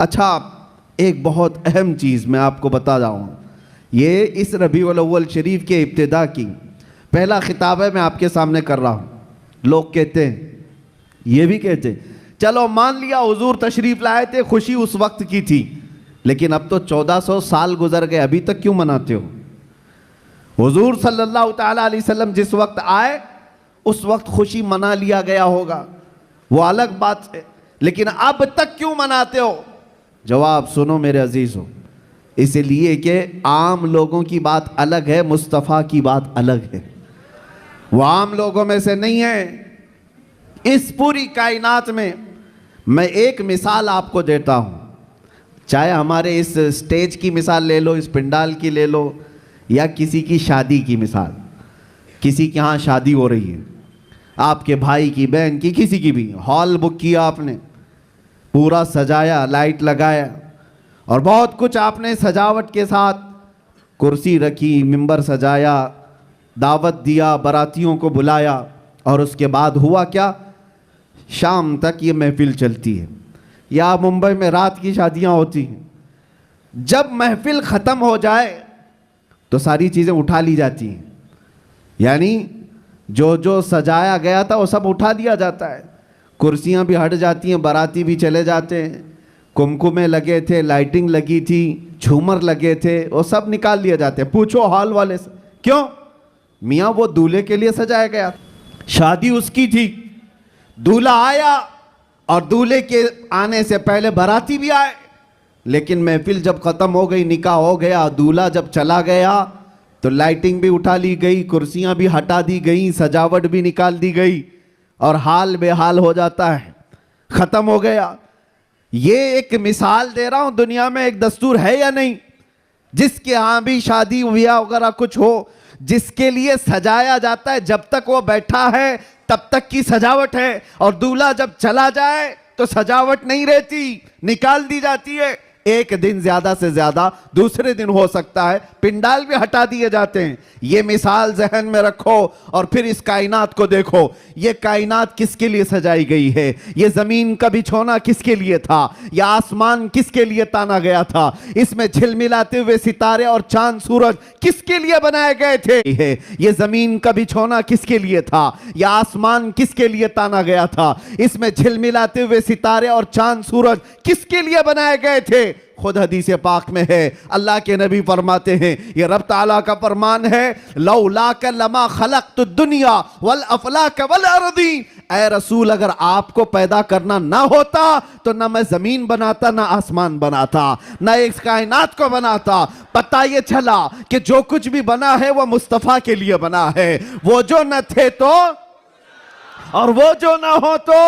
अच्छा, एक बहुत अहम चीज़ मैं आपको बता रहा हूँ। ये इस रबीउल अव्वल शरीफ के इब्तिदा की पहला खिताब है, मैं आपके सामने कर रहा हूँ। लोग कहते हैं, ये भी कहते हैं, चलो मान लिया हुजूर तशरीफ़ लाए थे, खुशी उस वक्त की थी, लेकिन अब तो 1400 साल गुजर गए, अभी तक क्यों मनाते हो? हुजूर सल्लल्लाहु ताला अलैहि वसल्लम जिस वक्त आए उस वक्त खुशी मना लिया गया होगा, वो अलग बात है, लेकिन अब तक क्यों मनाते हो? जवाब सुनो मेरे अजीज़ों, इसलिए कि आम लोगों की बात अलग है, मुस्तफ़ा की बात अलग है। वो आम लोगों में से नहीं है। इस पूरी कायनात में मैं एक मिसाल आपको देता हूँ, चाहे हमारे इस स्टेज की मिसाल ले लो, इस पंडाल की ले लो, या किसी की शादी की मिसाल। किसी के यहाँ शादी हो रही है, आपके भाई की, बहन की, किसी की भी, हॉल बुक किया आपने, पूरा सजाया, लाइट लगाया और बहुत कुछ आपने सजावट के साथ, कुर्सी रखी, मिंबर सजाया, दावत दिया, बारातियों को बुलाया, और उसके बाद हुआ क्या? शाम तक ये महफिल चलती है। या मुंबई में रात की शादियां होती हैं, जब महफिल ख़त्म हो जाए तो सारी चीज़ें उठा ली जाती हैं, यानी जो जो सजाया गया था वो सब उठा दिया जाता है, कुर्सियां भी हट जाती हैं, बाराती भी चले जाते हैं, कुमकुमे लगे थे, लाइटिंग लगी थी, झूमर लगे थे, वो सब निकाल लिए जाते हैं। पूछो हॉल वाले से, क्यों? मियाँ वो दूल्हे के लिए सजाया गया, शादी उसकी थी, दूल्हा आया और दूल्हे के आने से पहले बाराती भी आए, लेकिन महफिल जब ख़त्म हो गई, निकाह हो गया, दूल्हा जब चला गया तो लाइटिंग भी उठा ली गई, कुर्सियां भी हटा दी गई, सजावट भी निकाल दी गई, और हाल बेहाल हो जाता है, ख़त्म हो गया। ये एक मिसाल दे रहा हूं, दुनिया में एक दस्तूर है या नहीं, जिसके यहाँ भी शादी ब्याह वगैरह कुछ हो, जिसके लिए सजाया जाता है, जब तक वो बैठा है तब तक की सजावट है, और दूल्हा जब चला जाए तो सजावट नहीं रहती, निकाल दी जाती है। एक दिन ज्यादा से ज्यादा दूसरे दिन हो सकता है, पिंडाल भी हटा दिए जाते हैं। ये मिसाल जहन में रखो और फिर इस कायनात को देखो। ये कायनात किसके लिए सजाई गई है? ये जमीन का बिछोना किसके लिए था? यह आसमान किसके लिए ताना गया था? इसमें झिलमिलाते हुए सितारे और चांद सूरज किसके लिए बनाए गए थे? ये जमीन का बिछोना किसके लिए था? यह आसमान किसके लिए ताना गया था? इसमें झिलमिलाते हुए सितारे और चांद सूरज किसके लिए बनाए गए थे? खुद हदीस पाक में है, अल्लाह के नबी फरमाते हैं, ये रब ताला का फरमान है, लौलाक लमा खलक़तु दुनिया वल अफलाक वल अर्दी। ऐ रसूल, अगर आपको पैदा करना ना होता तो ना मैं जमीन बनाता, ना आसमान बनाता, ना इस कायनात को बनाता। पता ये चला कि जो कुछ भी बना है वो मुस्तफ़ा के लिए बना है। वो जो न थे तो, और वो जो ना हो तो,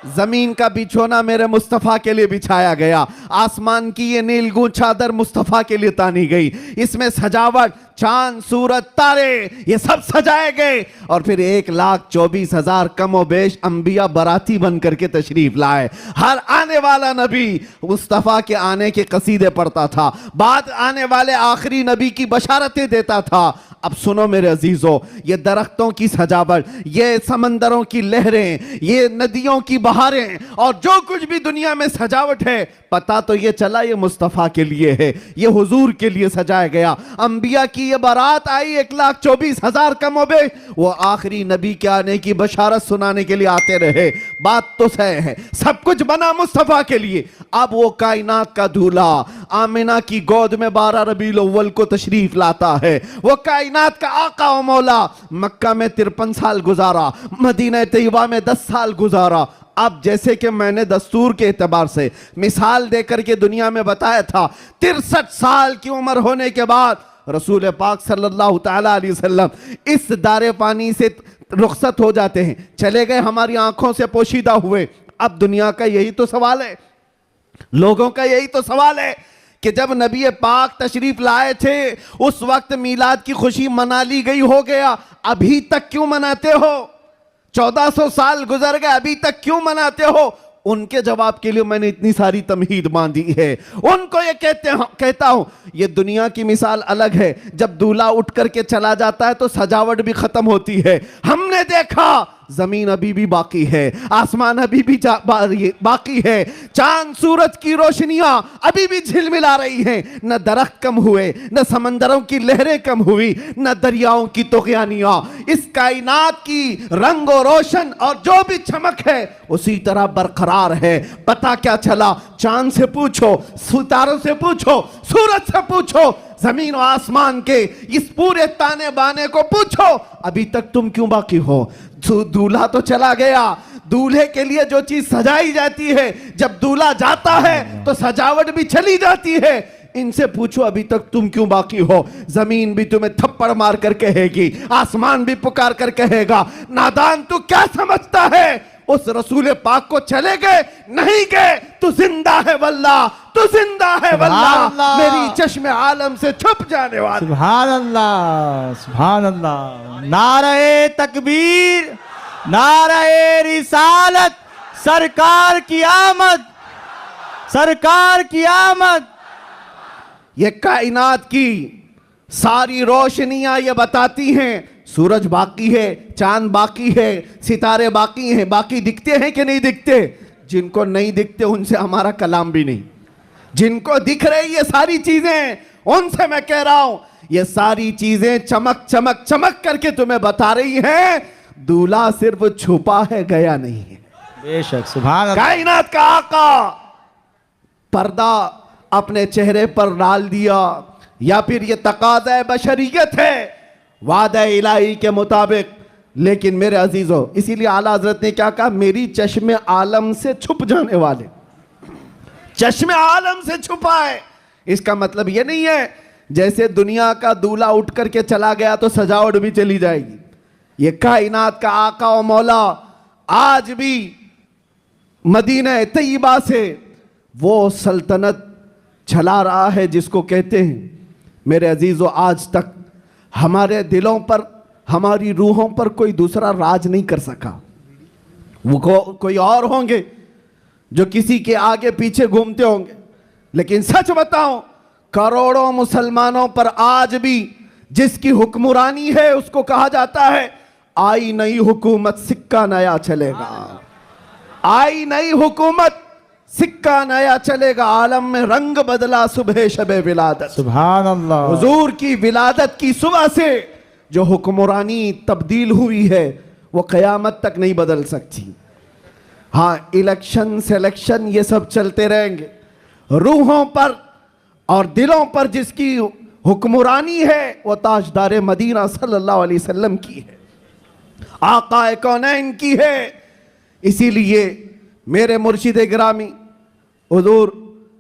जमीन का बिछोना मेरे मुस्तफ़ा के लिए बिछाया गया, आसमान की ये नीलगूं चादर मुस्तफ़ा के लिए तानी गई, इसमें सजावट, चांद सूरज तारे ये सब सजाए गए, और फिर 1,24,000 कमो बेश अंबिया बाराती बन करके तशरीफ लाए। हर आने वाला नबी मुस्तफ़ा के आने के कसीदे पढ़ता था, बाद आने वाले आखिरी नबी की बशारतें देता था। अब सुनो मेरे अजीजों, ये दरख्तों की सजावट, ये समंदरों की लहरें, ये नदियों की बहारें, और जो कुछ भी दुनिया में सजावट है, पता तो ये चला ये मुस्तफ़ा के लिए है, ये हुजूर के लिए सजाया गया। अंबिया की ये बारात आई 1,24,000 कमोबे, वो आखिरी नबी के आने की बशारत सुनाने के लिए आते रहे। बात तो सही है, सब कुछ बना मुस्तफ़ा के लिए। अब वो कायनात का दूल्हा आमिना की गोद में 12 रबीउल अव्वल को तशरीफ लाता है। वो कायनात का आका व मौला मक्का में 53 साल गुजारा, मदीना तैयबा में 10 साल गुजारा। अब जैसे कि मैंने दस्तूर के एतबार से मिसाल देकर के दुनिया में बताया था, 63 साल की उम्र होने के बाद रसूल पाक सल्लल्लाहु ताला अलैहि वसल्लम इस दारे पानी से रुखसत हो जाते हैं, चले गए, हमारी आंखों से पोशीदा हुए। अब दुनिया का यही तो सवाल है, लोगों का यही तो सवाल है कि जब नबी पाक तशरीफ लाए थे उस वक्त मीलाद की खुशी मना ली गई, हो गया, अभी तक क्यों मनाते हो? 1400 साल गुजर गए, अभी तक क्यों मनाते हो? उनके जवाब के लिए मैंने इतनी सारी तमहीद बांधी है। उनको ये कहता हूं, ये दुनिया की मिसाल अलग है। जब दूल्हा उठ करके चला जाता है तो सजावट भी खत्म होती है। हमने देखा जमीन अभी भी बाकी है, आसमान अभी भी बाकी है, चांद सूरज की रोशनियां अभी भी झिलमिला रही हैं। न दरख्त कम हुए, न समंदरों की लहरें कम हुई, न दरियाओं की तुग़यानियां। इस कायनात की रंग और रोशन और जो भी चमक है उसी तरह बरकरार है। पता क्या चला? चांद से पूछो, सितारों से पूछो, सूरज से पूछो, जमीन और आसमान के इस पूरे ताने बाने को पूछो, अभी तक तुम क्यों बाकी हो? दूल्हा तो चला गया, दूल्हे के लिए जो चीज सजाई जाती है, जब दूल्हा जाता है तो सजावट भी चली जाती है। इनसे पूछो अभी तक तुम क्यों बाकी हो? जमीन भी तुम्हें थप्पड़ मार कर कहेगी, आसमान भी पुकार कर कहेगा, नादान तू क्या समझता है? उस रसूल पाक को चले गए, नहीं गए, तू जिंदा है वल्लाह, तू जिंदा है वल्लाह, मेरी चश्मे आलम से छुप जाने वाला। सुभान अल्लाह, सुभान अल्लाह। नारे तकबीर, नारे रिसालत, सरकार की आमद, सरकार की आमद। ये कायनात की सारी रोशनियां ये बताती हैं सूरज बाकी है, चांद बाकी है, सितारे बाकी हैं। बाकी दिखते हैं कि नहीं दिखते? जिनको नहीं दिखते उनसे हमारा कलाम भी नहीं। जिनको दिख रही ये सारी चीजें, उनसे मैं कह रहा हूं ये सारी चीजें चमक चमक चमक करके तुम्हें बता रही हैं दूल्हा सिर्फ छुपा है, गया नहीं है। बेशक, सुभान अल्लाह। कायनात का आका पर्दा अपने चेहरे पर डाल दिया, या फिर ये तकाज़ा बशरियत है वादा इलाही के मुताबिक। लेकिन मेरे अजीजों, इसीलिए आला हजरत ने क्या कहा? मेरी चश्मे आलम से छुप जाने वाले, चश्मे आलम से छुपा है। इसका मतलब ये नहीं है जैसे दुनिया का दूल्हा उठ करके चला गया तो सजावट भी चली जाएगी। ये कायनात का आका और मौला आज भी मदीना तैयबा से वो सल्तनत चला रहा है जिसको कहते हैं। मेरे अजीजों, आज तक हमारे दिलों पर, हमारी रूहों पर कोई दूसरा राज नहीं कर सका। वो कोई और होंगे जो किसी के आगे पीछे घूमते होंगे, लेकिन सच बताऊं करोड़ों मुसलमानों पर आज भी जिसकी हुक्मरानी है उसको कहा जाता है आई नई हुकूमत सिक्का नया चलेगा, आई नई हुकूमत सिक्का नया चलेगा। आलम में रंग बदला सुबह शबे विलादत, सुभान अल्लाह। हुजूर की विलादत की सुबह से जो हुक्मरानी तब्दील हुई है वो क़यामत तक नहीं बदल सकती। हाँ, इलेक्शन सिलेक्शन ये सब चलते रहेंगे, रूहों पर और दिलों पर जिसकी हुक्मरानी है वो ताजदार मदीना सल्लल्लाहु अलैहि वसल्लम की है, आकाए कौनैन की है। इसीलिए मेरे मुर्शिद गिरामी हुजूर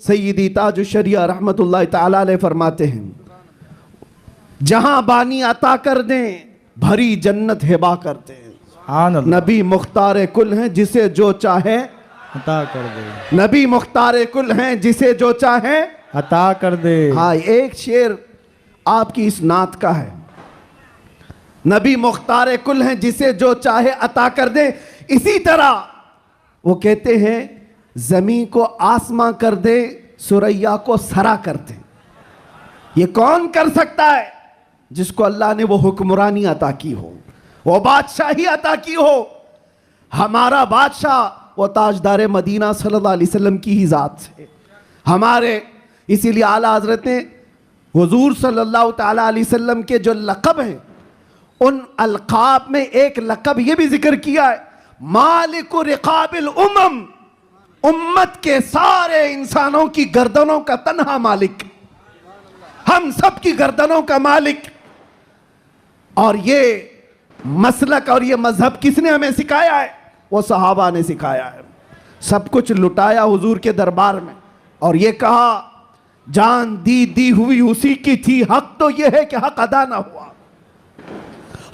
सय्यदी ताजुल शरिया रहमतुल्लाह ताला अलैह फरमाते हैं, जहां बानी अता कर दें भरी जन्नत हिबा करते हैं। नबी मुख्तार कुल हैं, जिसे जो चाहे अता कर दे। नबी मुख्तार कुल हैं, जिसे जो चाहे अता कर दे। हाँ, एक शेर आपकी इस नात का है, नबी मुख्तार कुल हैं, जिसे जो चाहे अता कर दे। इसी तरह वो कहते हैं जमीन को आसमां कर दे, सुरैया को सरा कर दे। ये कौन कर सकता है? जिसको अल्लाह ने वो हुक्मरानी अता की हो, वो बादशाही अता की हो। हमारा बादशाह वो ताजदार मदीना सल्लल्लाहु अलैहि वसल्लम की ही जात से हमारे। इसीलिए आला हजरत ने हुजूर सल्लल्लाहु ताला अलैहि वसल्लम के जो लक़ब हैं उन अलक़ाब में एक लक़ब ये भी जिक्र किया है, मालिकु रिक़ाबिल उम्म, उम्मत के सारे इंसानों की गर्दनों का तन्हा मालिक, हम सब की गर्दनों का मालिक। और ये मसलक और ये मजहब किसने हमें सिखाया है? वो सहाबा ने सिखाया है। सब कुछ लुटाया हुजूर के दरबार में और ये कहा जान दी हुई उसी की थी, हक तो ये है कि हक अदा ना हुआ।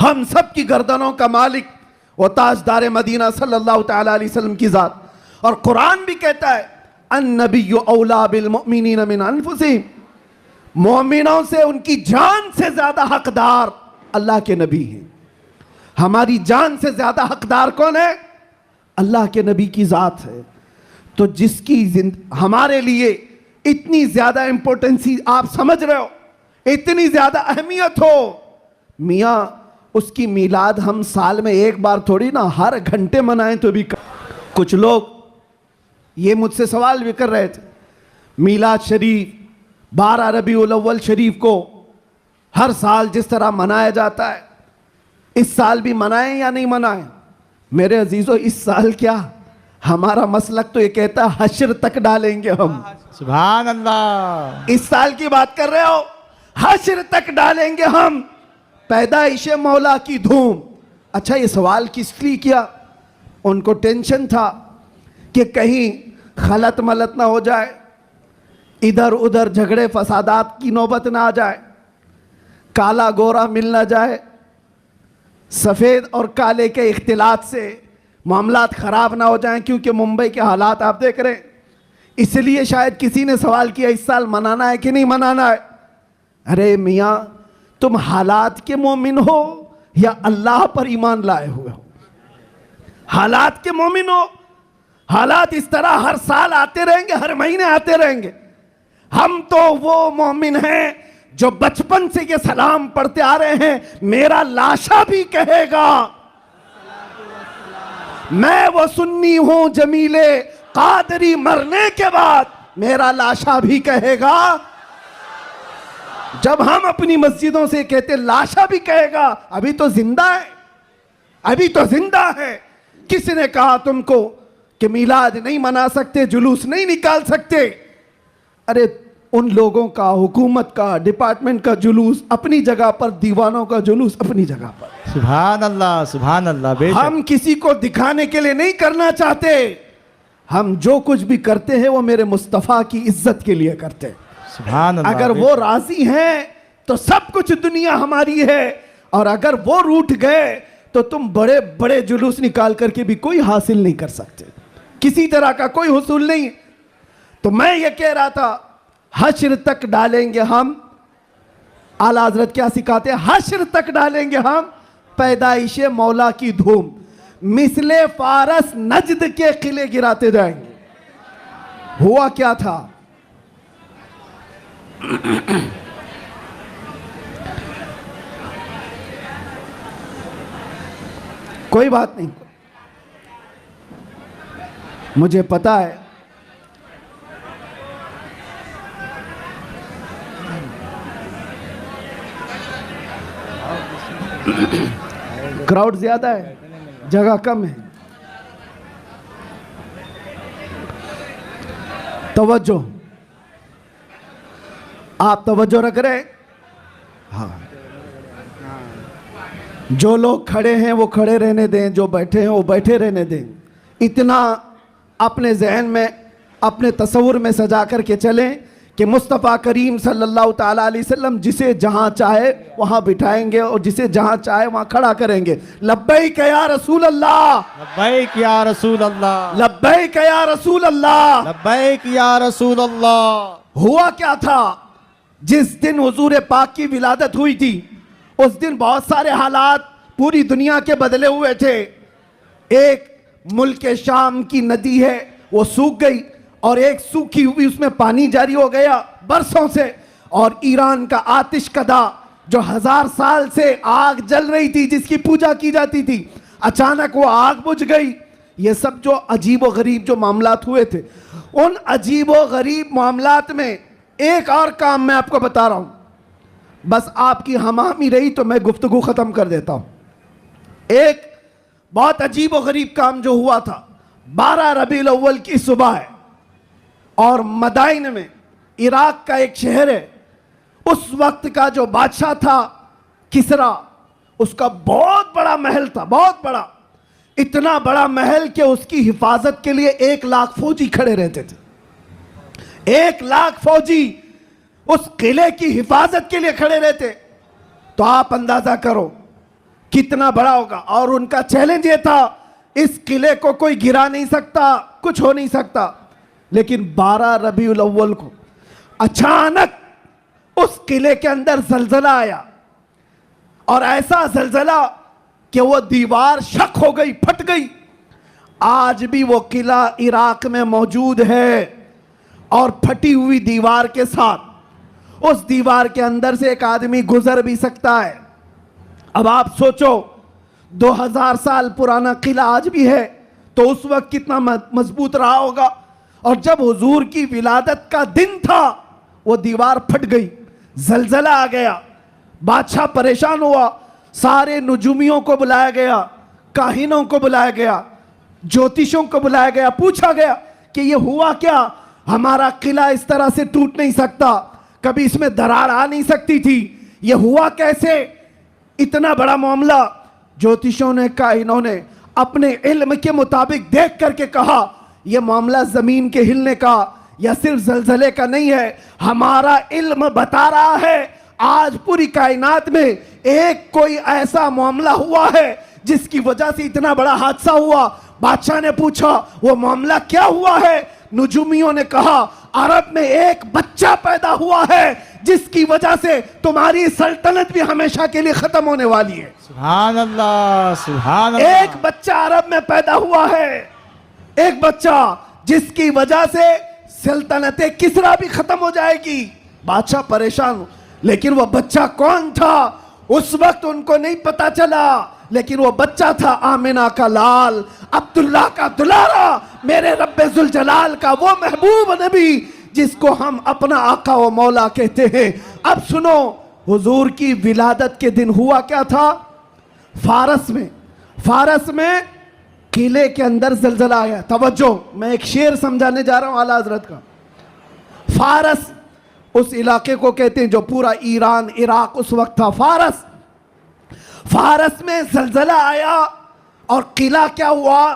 हम सब की गर्दनों का मालिक वो ताजदार मदीना सल्लल्लाहु ताला अलैहि वसल्लम की जात। और कुरान भी कहता है अन्नबिय्यु औला बिल मुमिनीना मिन अनफुसिहिम, मोमिनों से उनकी जान से ज्यादा हकदार अल्लाह के नबी हैं। हमारी जान से ज्यादा हकदार कौन है? अल्लाह के नबी की जात है। तो जिसकी हमारे लिए इतनी ज्यादा इंपॉर्टेंस आप समझ रहे हो, इतनी ज्यादा अहमियत हो, मियाँ उसकी मीलाद हम साल में एक बार थोड़ी ना, हर घंटे मनाएं तो भी कुछ लोग ये मुझसे सवाल भी कर रहे थे, मीलाद शरीफ 12 रबीउल अव्वल शरीफ को हर साल जिस तरह मनाया जाता है, इस साल भी मनाएं या नहीं मनाएं? मेरे अजीजों, इस साल क्या, हमारा मसलक तो ये कहता है हश्र तक डालेंगे हम। सुभान अल्लाह। इस साल की बात कर रहे हो, हश्र तक डालेंगे हम, पैदाइश मौला की धूम। अच्छा, ये सवाल किस लिए किया? उनको टेंशन था कि कहीं खलत मलत ना हो जाए, इधर उधर झगड़े फसादात की नौबत ना आ जाए, काला गोरा मिल ना जाए, सफ़ेद और काले के इख्तिलात से मामलात ख़राब ना हो जाएं, क्योंकि मुंबई के हालात आप देख रहे हैं। इसलिए शायद किसी ने सवाल किया इस साल मनाना है कि नहीं मनाना है। अरे मियाँ, तुम हालात के मोमिन हो या अल्लाह पर ईमान लाए हुए हो? हालात के मोमिन हो। हालात इस तरह हर साल आते रहेंगे, हर महीने आते रहेंगे। हम तो वो मोमिन हैं जो बचपन से ये सलाम पढ़ते आ रहे हैं, मेरा लाशा भी कहेगा मैं वो सुन्नी हूं जमीले कादरी, मरने के बाद मेरा लाशा भी कहेगा। जब हम अपनी मस्जिदों से कहते लाशा भी कहेगा, अभी तो जिंदा है, अभी तो जिंदा है। किसने कहा तुमको कि मिलाद नहीं मना सकते, जुलूस नहीं निकाल सकते? अरे उन लोगों का, हुकूमत का, डिपार्टमेंट का जुलूस अपनी जगह पर, दीवानों का जुलूस अपनी जगह पर। सुभान अल्लाह, सुभान अल्लाह। हम किसी को दिखाने के लिए नहीं करना चाहते। हम जो कुछ भी करते हैं वो मेरे मुस्तफ़ा की इज्जत के लिए करते हैं। सुभान अल्लाह। अगर वो राजी हैं तो सब कुछ दुनिया हमारी है, और अगर वो रूठ गए तो तुम बड़े बड़े जुलूस निकाल करके भी कोई हासिल नहीं कर सकते, किसी तरह का कोई हुसूल नहीं। तो मैं ये कह रहा था, हश्र तक डालेंगे हम। आला हजरत क्या सिखाते हैं? हश्र तक डालेंगे हम पैदाइश मौला की धूम, मिसले फारस नजद के किले गिराते जाएंगे। हुआ क्या था? कोई बात नहीं, मुझे पता है क्राउड ज्यादा है, जगह कम है। तवज्जो, आप तवज्जो रख रहे हैं? हाँ, जो लोग खड़े हैं वो खड़े रहने दें, जो बैठे हैं वो बैठे रहने दें। इतना अपने जहन में, अपने तस्वुर में सजा करके चलें कि मुस्तफ़ा करीम सल्लल्लाहु ताला अलैहि वसल्लम जिसे जहाँ चाहे वहाँ बिठाएंगे और जिसे जहाँ चाहे वहाँ खड़ा करेंगे। लब्बैक या रसूल अल्लाह, लब्बैक या रसूल अल्लाह, लब्बैक या रसूल अल्लाह, लब्बैक या रसूल अल्लाह। हुआ क्या था? जिस दिन हुजूर पाक की विलादत हुई थी, उस दिन बहुत सारे हालात पूरी दुनिया के बदले हुए थे। एक मुल्क शाम की नदी है वो सूख गई, और एक सूखी हुई उसमें पानी जारी हो गया बरसों से। और ईरान का आतिश कदा जो 1000 साल से आग जल रही थी, जिसकी पूजा की जाती थी, अचानक वो आग बुझ गई। ये सब जो अजीब व गरीब जो मामलात हुए थे, उन अजीब व गरीब मामलात में एक और काम मैं आपको बता रहा हूं, बस आपकी हमामी रही तो मैं गुफ्तगू खत्म कर देता हूं। एक बहुत अजीब व गरीब काम जो हुआ था, 12 रबीउल अव्वल की सुबह है, और मदाइन में, इराक का एक शहर है, उस वक्त का जो बादशाह था किसरा, उसका बहुत बड़ा महल था, बहुत बड़ा। इतना बड़ा महल कि उसकी हिफाजत के लिए 1 लाख फौजी खड़े रहते थे। 1 लाख फौजी उस किले की हिफाजत के लिए खड़े रहते। तो आप अंदाजा करो कितना बड़ा होगा। और उनका चैलेंज ये था, इस किले को कोई गिरा नहीं सकता, कुछ हो नहीं सकता। लेकिन 12 रबीउल अव्वल को अचानक उस किले के अंदर जलजला आया, और ऐसा जलजला कि वो दीवार शक हो गई, फट गई। आज भी वो किला इराक में मौजूद है, और फटी हुई दीवार के साथ उस दीवार के अंदर से एक आदमी गुजर भी सकता है। अब आप सोचो 2000 साल पुराना किला आज भी है तो उस वक्त कितना मजबूत रहा होगा। और जब हुजूर की विलादत का दिन था वो दीवार फट गई, जलजला आ गया, बादशाह परेशान हुआ, सारे नुजुमियों को बुलाया गया, काहिनों को बुलाया गया, ज्योतिषों को बुलाया गया, पूछा गया कि ये हुआ क्या, हमारा किला इस तरह से टूट नहीं सकता, कभी इसमें दरार आ नहीं सकती थी, ये हुआ कैसे, इतना बड़ा मामला। ज्योतिषों ने, काहिनों ने अपने इल्म के मुताबिक देख करके कहा यह मामला जमीन के हिलने का या सिर्फ जलजले का नहीं है, हमारा इल्म बता रहा है आज पूरी कायनात में एक कोई ऐसा मामला हुआ है जिसकी वजह से इतना बड़ा हादसा हुआ। बादशाह ने पूछा वो मामला क्या हुआ है? नुजुमियों ने कहा अरब में एक बच्चा पैदा हुआ है जिसकी वजह से तुम्हारी सल्तनत भी हमेशा के लिए खत्म होने वाली है। सुभान अल्लाह, सुभान अल्लाह। एक बच्चा अरब में पैदा हुआ है, एक बच्चा जिसकी वजह से सल्तनत किसरा भी खत्म हो जाएगी। बादशाह परेशान, लेकिन वो बच्चा कौन था उस वक्त उनको नहीं पता चला, लेकिन वो बच्चा था आमिना का लाल, अब्दुल्ला का दुलारा, मेरे रब्बे जुल जलाल का वो महबूब नबी जिसको हम अपना आका व मौला कहते हैं। अब सुनो, हुजूर की विलादत के दिन हुआ क्या था? फारस में किले के अंदर जलजला आया। तवज्जो, मैं एक शेर समझाने जा रहा हूं आला हजरत का। फारस उस इलाके को कहते हैं जो पूरा ईरान इराक उस वक्त था। फारस में जलजला आया और किला क्या हुआ,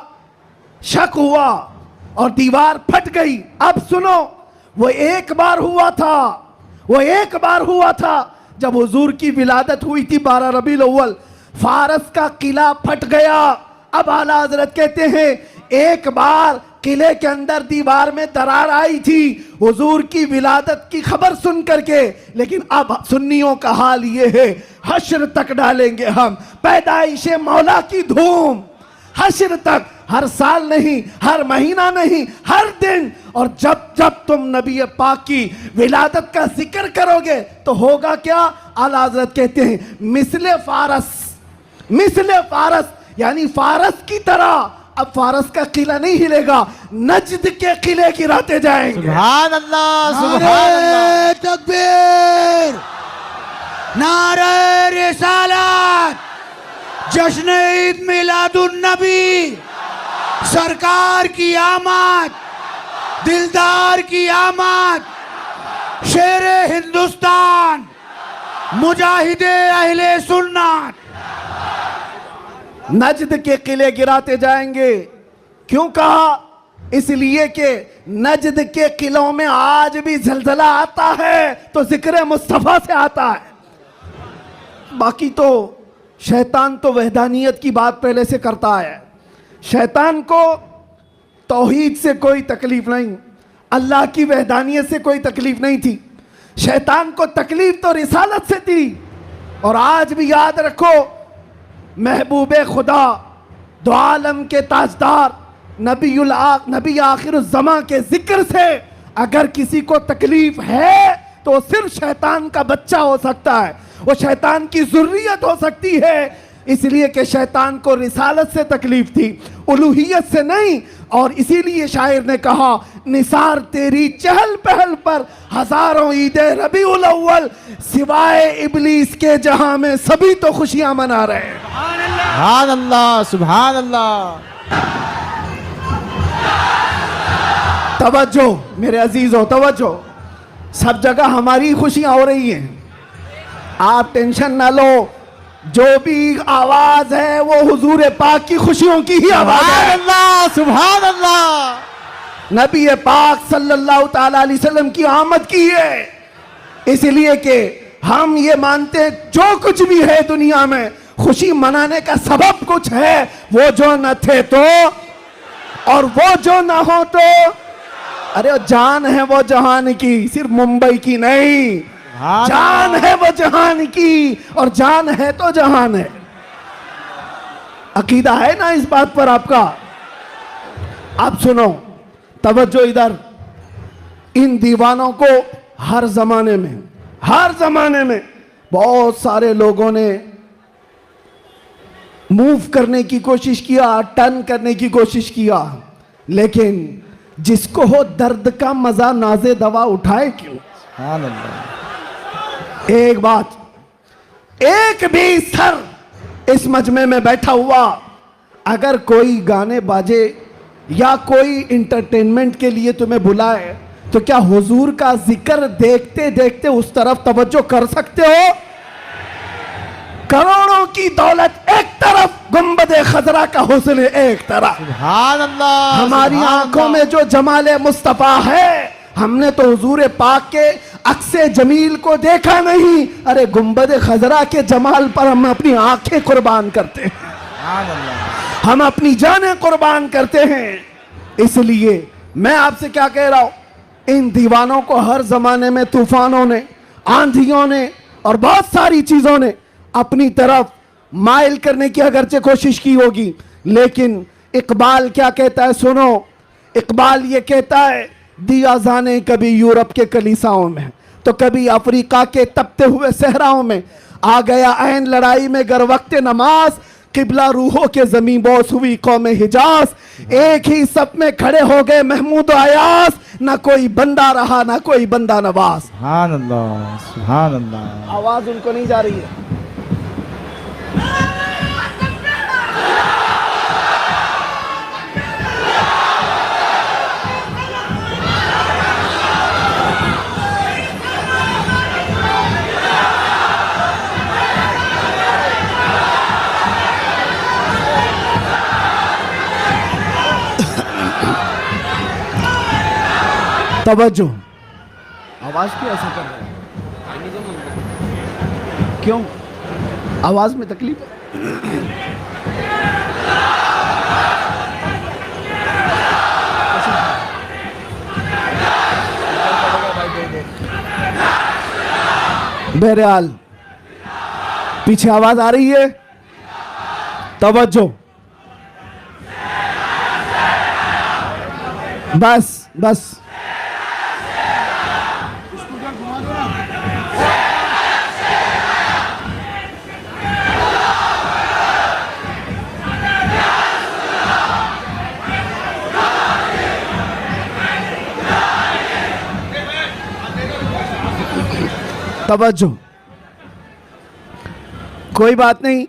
शक हुआ और दीवार फट गई। अब सुनो, वो एक बार हुआ था जब हुजूर की विलादत हुई थी 12 रबीउल अव्वल, फारस का किला फट गया। अब आला हजरत कहते हैं एक बार किले के अंदर दीवार में दरार आई थी हुजूर की विलादत की खबर सुन करके, लेकिन अब सुन्नियों का हाल ये है हश्र तक डालेंगे हम पैदाइश मौला की धूम, हश्र तक, हर साल नहीं, हर महीना नहीं, हर दिन। और जब जब तुम नबी पाक की विलादत का जिक्र करोगे तो होगा क्या? आला हजरत कहते हैं मिसले फारस यानी फारस की तरह। अब फारस का किला नहीं हिलेगा, नजद के किले गिराते जाएंगे। सुभान अल्लाह, सुभान अल्लाह। तकबीर, नारे रिसालत, जश्न ईद मिलादुन नबी, सरकार की आमद, दिलदार की आमद, शेरे हिंदुस्तान, मुजाहिदे अहले सुन्नत। नजद के किले गिराते जाएंगे। क्यों कहा? इसलिए कि नजद के किलों में आज भी जलजला आता है तो जिक्र मुस्तफा से आता है। बाकी तो शैतान तो वहदानियत की बात पहले से करता है। शैतान को तौहीद से कोई तकलीफ नहीं, अल्लाह की वहदानियत से कोई तकलीफ नहीं थी। शैतान को तकलीफ तो रिसालत से थी। और आज भी याद रखो, महबूबे खुदा, दो आलम के ताजदार, नबी आखिरुज़्ज़मा के जिक्र से अगर किसी को तकलीफ है तो वो सिर्फ शैतान का बच्चा हो सकता है, वो शैतान की ज़ुर्रियत हो सकती है। इसलिए कि शैतान को रिसालत से तकलीफ थी, उलूहियत से नहीं। और इसीलिए शायर ने कहा निसार तेरी चहल पहल पर हजारों ईदे रबीउल अव्वल, सिवाय इब्लीस के जहां में सभी तो खुशियां मना रहे हैं। सुभान अल्लाह, सुभान अल्लाह। तवज्जो मेरे अजीजों, तवज्जो, सब जगह हमारी खुशियां हो रही हैं, आप टेंशन ना लो। जो भी आवाज है वो हुजूर पाक की खुशियों की ही आवाज है। अल्लाह, सुभान अल्लाह। नबी पाक सल्लल्लाहु ताला अलैहि वसल्लम की आमद की है। इसलिए कि हम ये मानते हैं जो कुछ भी है दुनिया में खुशी मनाने का सबब कुछ है, वो जो न थे तो और वो जो ना हो तो। अरे जान है वो जहान की, सिर्फ मुंबई की नहीं, जान है वो जहान की, और जान है तो जहान है। अकीदा है ना इस बात पर आपका? आप सुनो, तवज्जो इधर। इन दीवानों को हर जमाने में बहुत सारे लोगों ने मूव करने की कोशिश किया, टर्न करने की कोशिश किया, लेकिन जिसको हो दर्द का मजा नाजे दवा उठाए क्यों। सुभान अल्लाह। एक बात, एक भी सर इस मजमे में बैठा हुआ अगर कोई गाने बाजे या कोई इंटरटेनमेंट के लिए तुम्हें बुलाए तो क्या हुजूर का जिक्र देखते देखते उस तरफ तवज्जो कर सकते हो। करोड़ों की दौलत एक तरफ, गुंबदे खजरा का हुस्न एक तरफ। सुभान अल्लाह। हमारी सुभान आंखों अल्लाह। में जो जमाले मुस्तफा है, हमने तो हुजूर पाक के अक्से जमील को देखा नहीं, अरे गुंबद खजरा के जमाल पर हम अपनी आंखें कुर्बान करते हैं, सुभान अल्लाह। हम अपनी जानें कुर्बान करते हैं। इसलिए मैं आपसे क्या कह रहा हूं, इन दीवानों को हर जमाने में तूफानों ने, आंधियों ने और बहुत सारी चीजों ने अपनी तरफ माइल करने की अगरचे कोशिश की होगी, लेकिन इकबाल क्या कहता है सुनो। इकबाल ये कहता है, दिया जाने कभी यूरोप के कलीसाओं में तो कभी अफ्रीका के तपते हुए सहराओं में, आ गया ऐन लड़ाई में गर वक्त नमाज, किबला रूहों के जमीन बोस हुई कौम हिजाज। एक ही सप में खड़े हो गए महमूद अयास, ना कोई बंदा रहा ना कोई बंदा नवाज। सुभान अल्लाह। सुभान अल्लाह। आवाज उनको नहीं जा रही है। तवज्जो, आवाज क्यों ऐसा कर रहे हैं, क्यों आवाज में तकलीफ है। बहरहाल पीछे आवाज आ रही है, तवज्जो, बस बस। तवज्जो, कोई बात नहीं,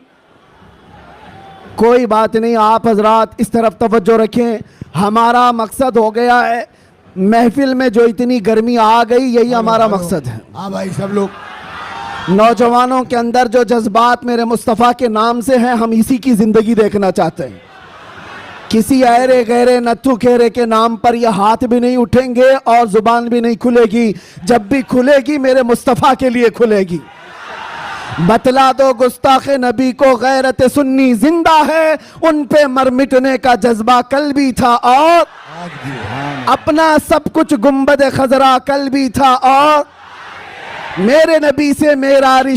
कोई बात नहीं, आप हजरात इस तरफ तवज्जो रखें। हमारा मकसद हो गया है, महफिल में जो इतनी गर्मी आ गई, यही हमारा मकसद है। हाँ भाई, सब लोग नौजवानों के अंदर जो जज्बात मेरे मुस्तफ़ा के नाम से हैं, हम इसी की जिंदगी देखना चाहते हैं। किसी ऐरे गहरे नत्थु खेरे के नाम पर यह हाथ भी नहीं उठेंगे और जुबान भी नहीं खुलेगी। जब भी खुलेगी मेरे मुस्तफ़ा के लिए खुलेगी। बतला दो गुस्ताखे नबी को गैरत सुन्नी जिंदा है, उन पे मर मिटने का जज्बा कल भी था और अपना सब कुछ गुंबद खजरा कल भी था और मेरे नबी से मेरा